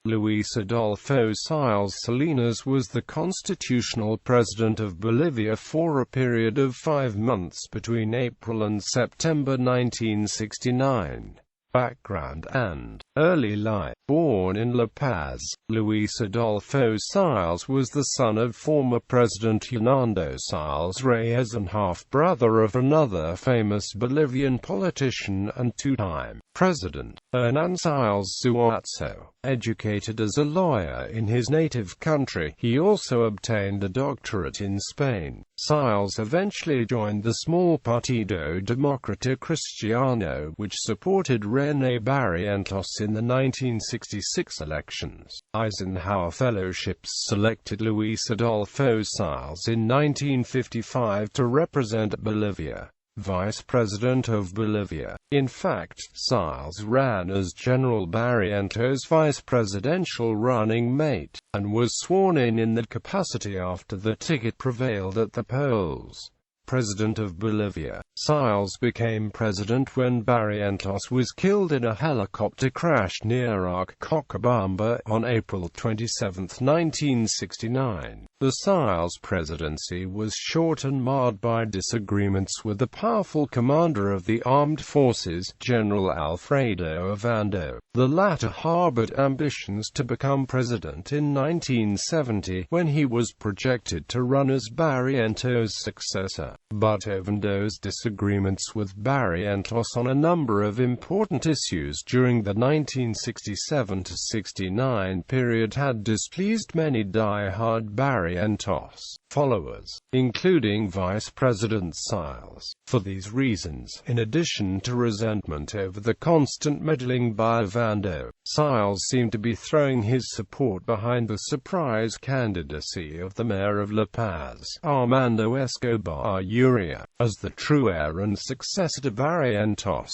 Luis Adolfo Siles Salinas was the Constitutional President of Bolivia for a period of 5 months between April and September 1969. Background and early life. Born in La Paz, Luis Adolfo Siles was the son of former President Hernando Siles Reyes and half-brother of another famous Bolivian politician and two-time President, Hernán Siles Suazo. Educated as a lawyer in his native country, he also obtained a doctorate in Spain. Siles eventually joined the small Partido Demócrata Cristiano, which supported René Barrientos in the 1966 elections. Eisenhower Fellowships selected Luis Adolfo Siles in 1955 to represent Bolivia. Vice President of Bolivia. In fact, Siles ran as General Barrientos' vice presidential running mate, and was sworn in that capacity after the ticket prevailed at the polls. President of Bolivia. Siles became president when Barrientos was killed in a helicopter crash near Cochabamba on April 27, 1969. The Siles presidency was short and marred by disagreements with the powerful commander of the armed forces, General Alfredo Ovando. The latter harbored ambitions to become president in 1970, when he was projected to run as Barrientos' successor. But Ovando's disagreements with Barrientos on a number of important issues during the 1967–69 period had displeased many die-hard Barrientos followers, including Vice President Siles. For these reasons, in addition to resentment over the constant meddling by Ovando, Siles seemed to be throwing his support behind the surprise candidacy of the mayor of La Paz, Armando Escobar Uria, as the true heir and successor to Barrientos.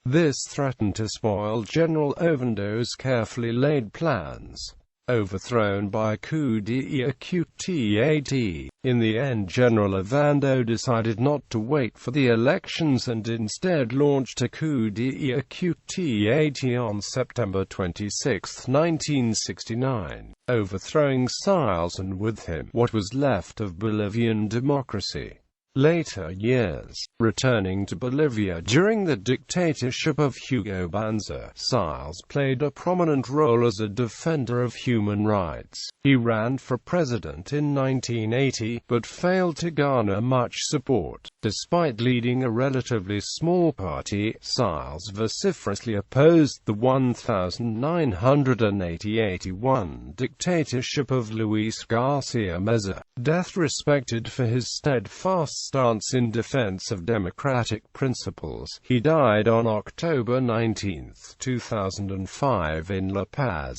This threatened to spoil General Ovando's carefully laid plans. Overthrown by coup d'état. In the end, General Ovando decided not to wait for the elections and instead launched a coup d'état on September 26, 1969, overthrowing Siles and with him what was left of Bolivian democracy. Later years. Returning to Bolivia during the dictatorship of Hugo Banzer, Siles played a prominent role as a defender of human rights. He ran for president in 1980, but failed to garner much support. Despite leading a relatively small party, Siles vociferously opposed the 1980–81 dictatorship of Luis Garcia Meza. Death respected for his steadfast stance in defense of democratic principles. He died on October 19, 2005 in La Paz.